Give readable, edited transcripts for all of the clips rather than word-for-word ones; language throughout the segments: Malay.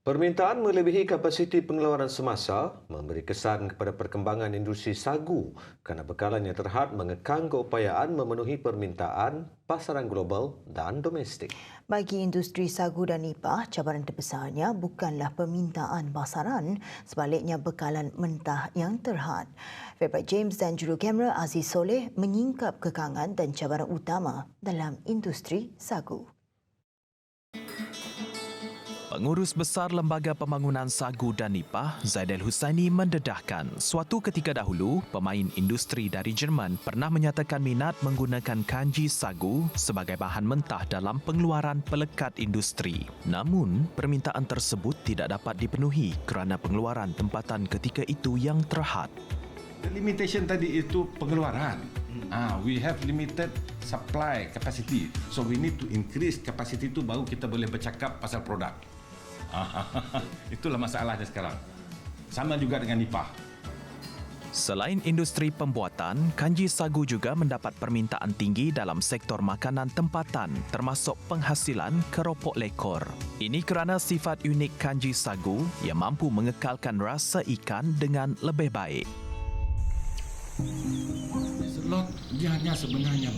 Permintaan melebihi kapasiti pengeluaran semasa memberi kesan kepada perkembangan industri sagu kerana bekalan yang terhad mengekang keupayaan memenuhi permintaan pasaran global dan domestik. Bagi industri sagu dan nipah, cabaran terbesarnya bukanlah permintaan pasaran, sebaliknya bekalan mentah yang terhad. Fairbright James dan jurukamera Aziz Soleh menyingkap kekangan dan cabaran utama dalam industri sagu. Pengurus Besar Lembaga Pembangunan Sagu dan Nipah, Zaidel Husaini mendedahkan suatu ketika dahulu, pemain industri dari Jerman pernah menyatakan minat menggunakan kanji sagu sebagai bahan mentah dalam pengeluaran pelekat industri. Namun, permintaan tersebut tidak dapat dipenuhi kerana pengeluaran tempatan ketika itu yang terhad. The limitation tadi itu pengeluaran. We have limited supply capacity. So we need to increase capacity itu baru kita boleh bercakap pasal produk. Itulah masalahnya sekarang. Sama juga dengan nipah. Selain industri pembuatan, kanji sagu juga mendapat permintaan tinggi dalam sektor makanan tempatan termasuk penghasilan keropok lekor. Ini kerana sifat unik kanji sagu yang mampu mengekalkan rasa ikan dengan lebih baik. Dia sebenarnya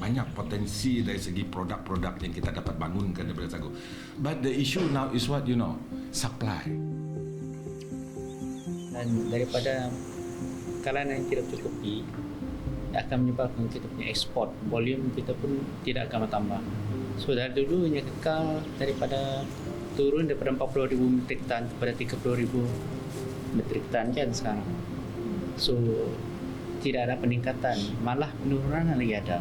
banyak potensi dari segi produk-produk yang kita dapat bangunkan daripada sagu. But the issue now is what supply. Dan daripada bekalan yang tidak cukupi akan menyebabkan kita punya ekspor, volume kita pun tidak akan bertambah. So dari dulu hanya kekal daripada turun daripada 40,000 metrik tan kepada 30,000 metrik tan kan sekarang. So tidak ada peningkatan, malah penurunan lagi ada.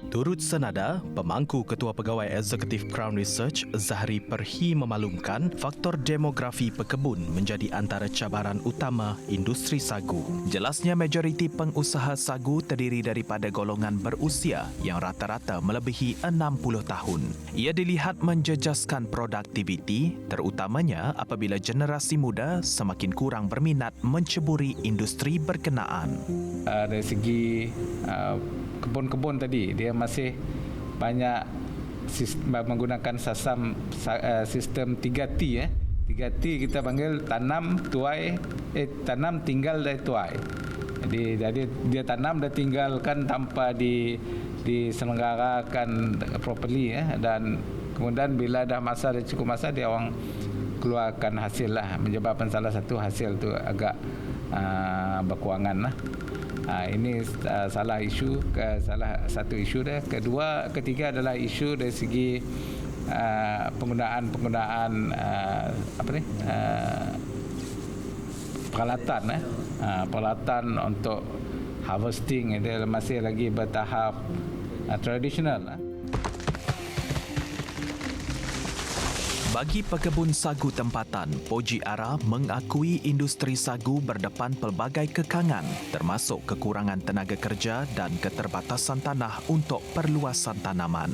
Turut senada, pemangku Ketua Pegawai Eksekutif Crown Research, Zahri Perhi memaklumkan faktor demografi pekebun menjadi antara cabaran utama industri sagu. Jelasnya majoriti pengusaha sagu terdiri daripada golongan berusia yang rata-rata melebihi 60 tahun. Ia dilihat menjejaskan produktiviti, terutamanya apabila generasi muda semakin kurang berminat menceburi industri berkenaan. Dari segi kebun-kebun tadi, dia masih banyak menggunakan sistem 3T. 3T kita panggil tanam, tuai, tanam, tinggal dan tuai. Jadi dia tanam dan tinggalkan tanpa diselenggarakan properly dan kemudian bila dah cukup masa dia orang keluarkan hasil lah, menyebabkan salah satu hasil tu agak berkurangan lah. Ini salah satu isu dia. Ketiga adalah isu dari segi penggunaan peralatan peralatan untuk harvesting dia masih lagi bertahap tradisional. Bagi pekebun sagu tempatan, Poji Ara mengakui industri sagu berdepan pelbagai kekangan termasuk kekurangan tenaga kerja dan keterbatasan tanah untuk perluasan tanaman.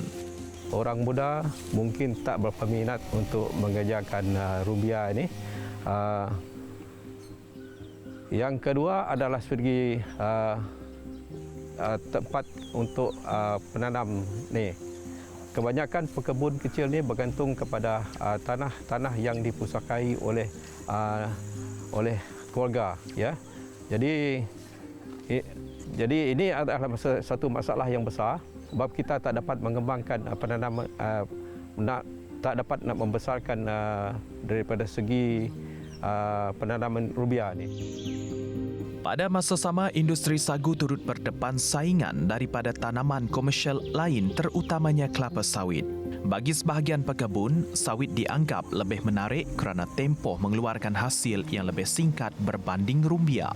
Orang muda mungkin tak berminat untuk mengerjakan rubia ini. Yang kedua adalah segi tempat untuk penanam ni. Kebanyakan pekebun kecil ni bergantung kepada tanah yang dipusakai oleh keluarga, ya. Jadi ini adalah satu masalah yang besar sebab kita tak dapat mengembangkan penanaman, tak dapat nak membesarkan daripada segi penanaman rubia ni. Pada masa sama, industri sagu turut berdepan saingan daripada tanaman komersial lain terutamanya kelapa sawit. Bagi sebahagian pekebun, sawit dianggap lebih menarik kerana tempoh mengeluarkan hasil yang lebih singkat berbanding rumbia.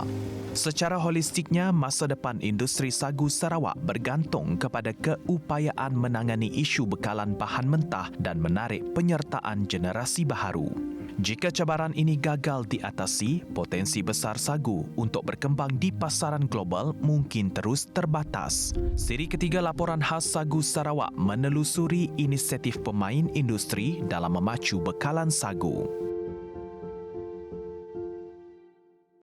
Secara holistiknya, masa depan industri sagu Sarawak bergantung kepada keupayaan menangani isu bekalan bahan mentah dan menarik penyertaan generasi baharu. Jika cabaran ini gagal diatasi, potensi besar sagu untuk berkembang di pasaran global mungkin terus terbatas. Siri ketiga laporan khas Sagu Sarawak menelusuri inisiatif pemain industri dalam memacu bekalan sagu.